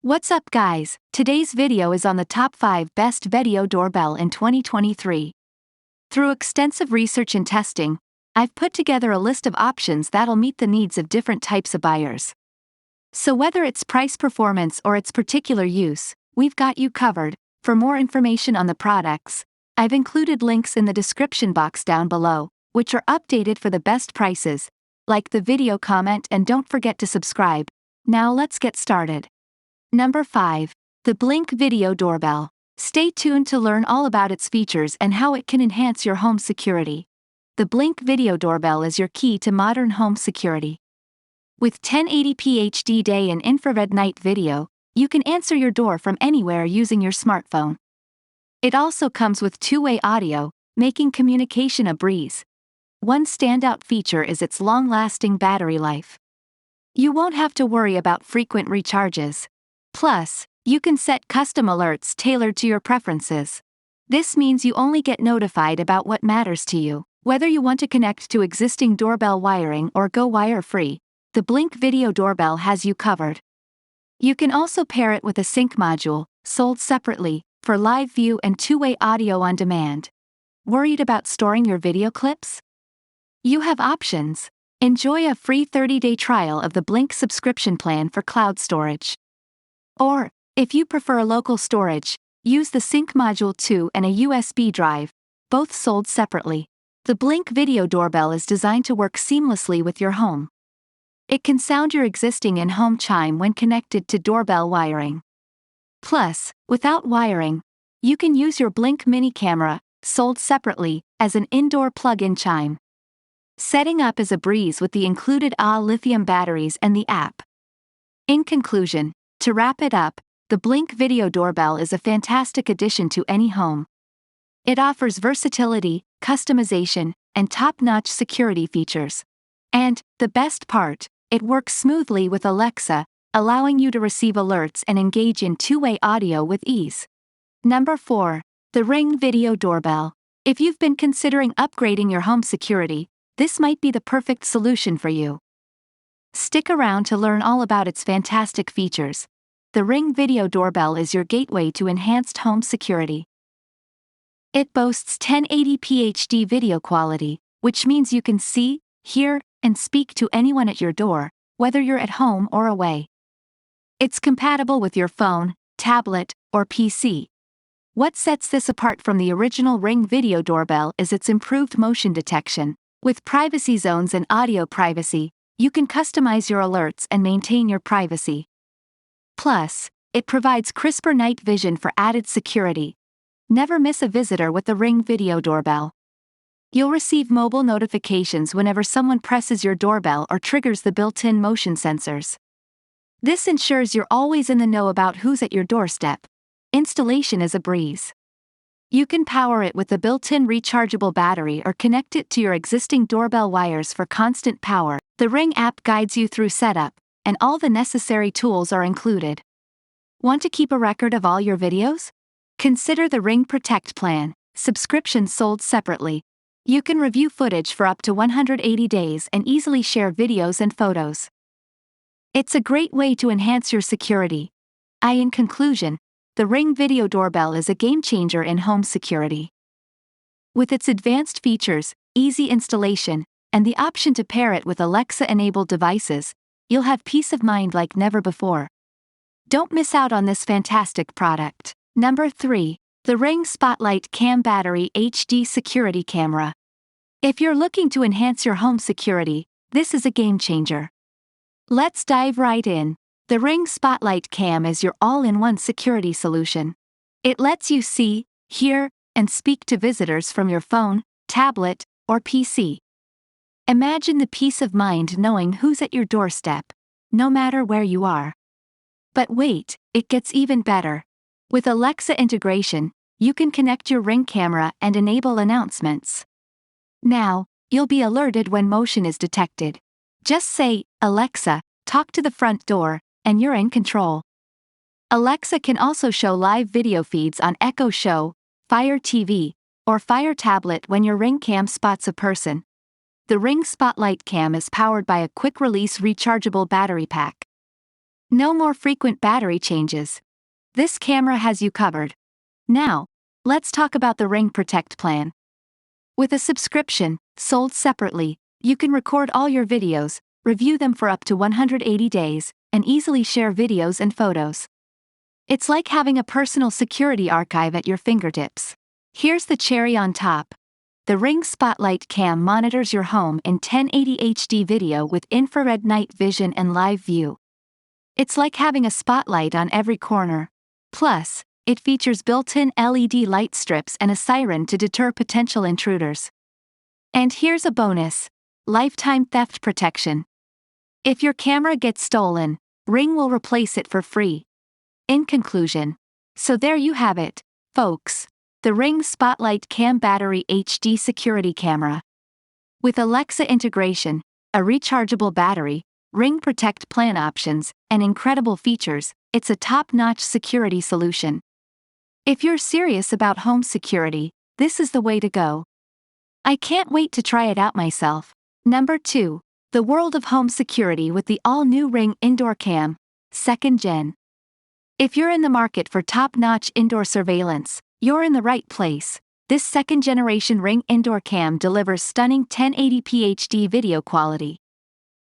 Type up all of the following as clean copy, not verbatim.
What's up guys, today's video is on the top 5 best Vedio Doorbell in 2023. Through extensive research and testing, I've put together a list of options that'll meet the needs of different types of buyers. So whether it's price performance or its particular use, we've got you covered. For more information on the products, I've included links in the description box down below, which are updated for the best prices. Like the video, comment, and don't forget to subscribe. Now let's get started. Number 5. The Blink Vedio Doorbell. Stay tuned to learn all about its features and how it can enhance your home security. The Blink Vedio Doorbell is your key to modern home security. With 1080p HD day and infrared night video, you can answer your door from anywhere using your smartphone. It also comes with two-way audio, making communication a breeze. One standout feature is its long-lasting battery life. You won't have to worry about frequent recharges. Plus, you can set custom alerts tailored to your preferences. This means you only get notified about what matters to you. Whether you want to connect to existing doorbell wiring or go wire-free, the Blink Vedio Doorbell has you covered. You can also pair it with a sync module, sold separately, for live view and two-way audio on demand. Worried about storing your video clips? You have options. Enjoy a free 30-day trial of the Blink subscription plan for cloud storage. Or, if you prefer local storage, use the sync module 2 and a USB drive, both sold separately. The Blink Vedio Doorbell is designed to work seamlessly with your home. It can sound your existing in-home chime when connected to doorbell wiring. Plus, without wiring, you can use your Blink mini camera, sold separately, as an indoor plug-in chime. Setting up is a breeze with the included lithium batteries and the app. In conclusion, to wrap it up, the Blink Vedio Doorbell is a fantastic addition to any home. It offers versatility, customization, and top-notch security features. And, the best part, it works smoothly with Alexa, allowing you to receive alerts and engage in two-way audio with ease. Number 4. The Ring Vedio Doorbell. If you've been considering upgrading your home security, this might be the perfect solution for you. Stick around to learn all about its fantastic features. The Ring Vedio Doorbell is your gateway to enhanced home security. It boasts 1080p HD video quality, which means you can see, hear, and speak to anyone at your door, whether you're at home or away. It's compatible with your phone, tablet, or PC. What sets this apart from the original Ring Vedio Doorbell is its improved motion detection. With privacy zones and audio privacy, you can customize your alerts and maintain your privacy. Plus, it provides crisper night vision for added security. Never miss a visitor with the Ring Vedio Doorbell. You'll receive mobile notifications whenever someone presses your doorbell or triggers the built-in motion sensors. This ensures you're always in the know about who's at your doorstep. Installation is a breeze. You can power it with the built-in rechargeable battery or connect it to your existing doorbell wires for constant power. The Ring app guides you through setup, and all the necessary tools are included. Want to keep a record of all your videos? Consider the Ring Protect plan, subscription sold separately. You can review footage for up to 180 days and easily share videos and photos. It's a great way to enhance your security. In conclusion, the Ring Vedio Doorbell is a game-changer in home security. With its advanced features, easy installation, and the option to pair it with Alexa-enabled devices, you'll have peace of mind like never before. Don't miss out on this fantastic product. Number 3. The Ring Spotlight Cam Battery HD Security Camera. If you're looking to enhance your home security, this is a game-changer. Let's dive right in. The Ring Spotlight Cam is your all-in-one security solution. It lets you see, hear, and speak to visitors from your phone, tablet, or PC. Imagine the peace of mind knowing who's at your doorstep, no matter where you are. But wait, it gets even better. With Alexa integration, you can connect your Ring camera and enable announcements. Now, you'll be alerted when motion is detected. Just say, "Alexa, talk to the front door," and you're in control. Alexa can also show live video feeds on Echo Show, Fire TV, or Fire Tablet when your Ring cam spots a person. The Ring Spotlight Cam is powered by a quick-release rechargeable battery pack. No more frequent battery changes. This camera has you covered. Now, let's talk about the Ring Protect plan. With a subscription, sold separately, you can record all your videos, review them for up to 180 days, and easily share videos and photos. It's like having a personal security archive at your fingertips. Here's the cherry on top. The Ring Spotlight Cam monitors your home in 1080 HD video with infrared night vision and live view. It's like having a spotlight on every corner. Plus, it features built-in LED light strips and a siren to deter potential intruders. And here's a bonus: lifetime theft protection. If your camera gets stolen, Ring will replace it for free. In conclusion, so there you have it, folks, the Ring Spotlight Cam Battery HD Security Camera. With Alexa integration, a rechargeable battery, Ring Protect plan options, and incredible features, it's a top-notch security solution. If you're serious about home security, this is the way to go. I can't wait to try it out myself. Number 2. The world of home security with the all-new Ring Indoor Cam, 2nd Gen. If you're in the market for top-notch indoor surveillance, you're in the right place. This 2nd-generation Ring Indoor Cam delivers stunning 1080p HD video quality.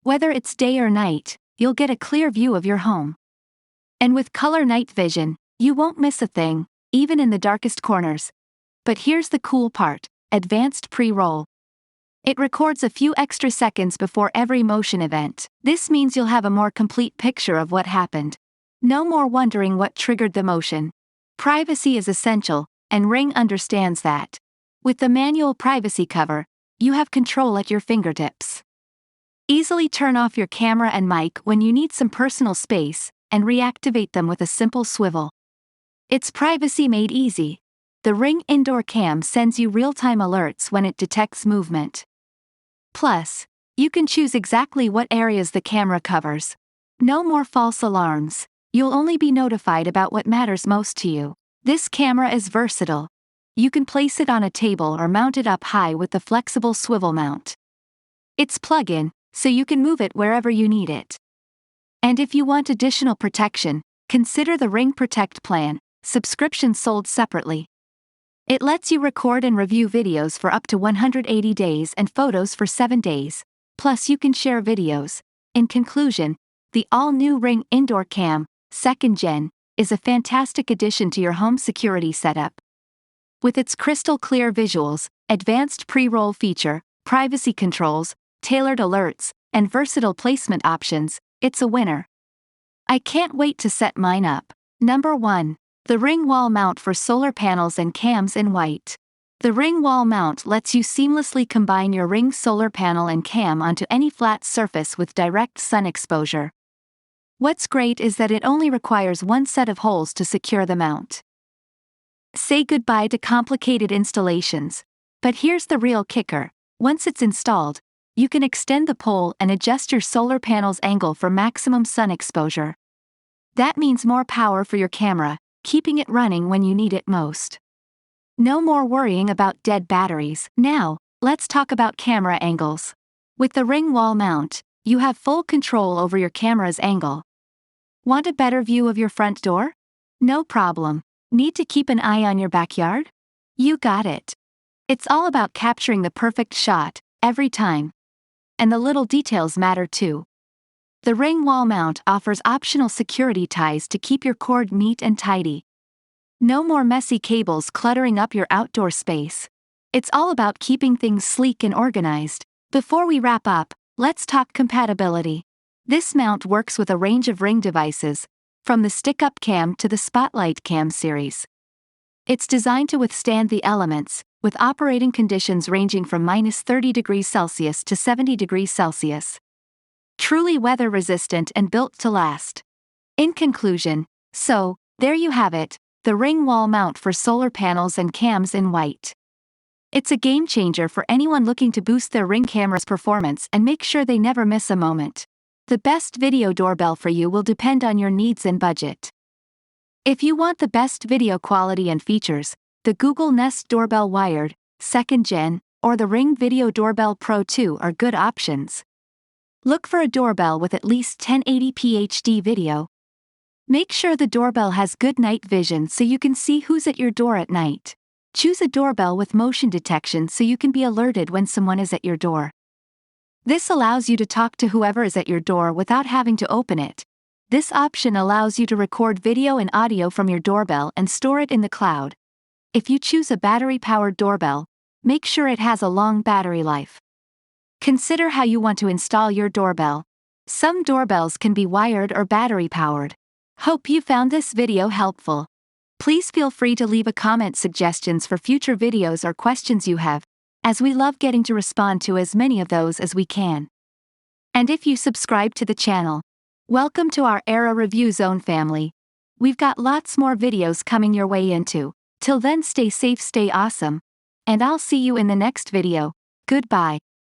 Whether it's day or night, you'll get a clear view of your home. And with color night vision, you won't miss a thing, even in the darkest corners. But here's the cool part: advanced pre-roll. It records a few extra seconds before every motion event. This means you'll have a more complete picture of what happened. No more wondering what triggered the motion. Privacy is essential, and Ring understands that. With the manual privacy cover, you have control at your fingertips. Easily turn off your camera and mic when you need some personal space, and reactivate them with a simple swivel. It's privacy made easy. The Ring Indoor Cam sends you real-time alerts when it detects movement. Plus, you can choose exactly what areas the camera covers. No more false alarms. You'll only be notified about what matters most to you. This camera is versatile. You can place it on a table or mount it up high with the flexible swivel mount. It's plug-in, so you can move it wherever you need it. And if you want additional protection, consider the Ring Protect plan, subscription sold separately. It lets you record and review videos for up to 180 days and photos for 7 days, plus you can share videos. In conclusion, the all-new Ring Indoor Cam, 2nd Gen, is a fantastic addition to your home security setup. With its crystal-clear visuals, advanced pre-roll feature, privacy controls, tailored alerts, and versatile placement options, it's a winner. I can't wait to set mine up. Number 1. The Ring Wall Mount for solar panels and cams in white. The Ring Wall Mount lets you seamlessly combine your Ring solar panel and cam onto any flat surface with direct sun exposure. What's great is that it only requires one set of holes to secure the mount. Say goodbye to complicated installations. But here's the real kicker: once it's installed, you can extend the pole and adjust your solar panel's angle for maximum sun exposure. That means more power for your camera, keeping it running when you need it most. No more worrying about dead batteries. Now, let's talk about camera angles. With the Ring Wall Mount, you have full control over your camera's angle. Want a better view of your front door? No problem. Need to keep an eye on your backyard? You got it. It's all about capturing the perfect shot, every time. And the little details matter too. The Ring Wall Mount offers optional security ties to keep your cord neat and tidy. No more messy cables cluttering up your outdoor space. It's all about keeping things sleek and organized. Before we wrap up, let's talk compatibility. This mount works with a range of Ring devices, from the stick-up cam to the Spotlight Cam series. It's designed to withstand the elements, with operating conditions ranging from -30°C to 70°C. Truly weather-resistant and built to last. In conclusion, so, there you have it, the Ring Wall Mount for solar panels and cams in white. It's a game-changer for anyone looking to boost their Ring camera's performance and make sure they never miss a moment. The best video doorbell for you will depend on your needs and budget. If you want the best video quality and features, the Google Nest Doorbell Wired, 2nd Gen, or the Ring Vedio Doorbell Pro 2 are good options. Look for a doorbell with at least 1080p HD video. Make sure the doorbell has good night vision so you can see who's at your door at night. Choose a doorbell with motion detection so you can be alerted when someone is at your door. This allows you to talk to whoever is at your door without having to open it. This option allows you to record video and audio from your doorbell and store it in the cloud. If you choose a battery-powered doorbell, make sure it has a long battery life. Consider how you want to install your doorbell. Some doorbells can be wired or battery-powered. Hope you found this video helpful. Please feel free to leave a comment suggestions for future videos or questions you have, as we love getting to respond to as many of those as we can. And if you subscribe to the channel, welcome to our Era Review Zone family. We've got lots more videos coming your way into. Till then, stay safe, stay awesome, and I'll see you in the next video. Goodbye.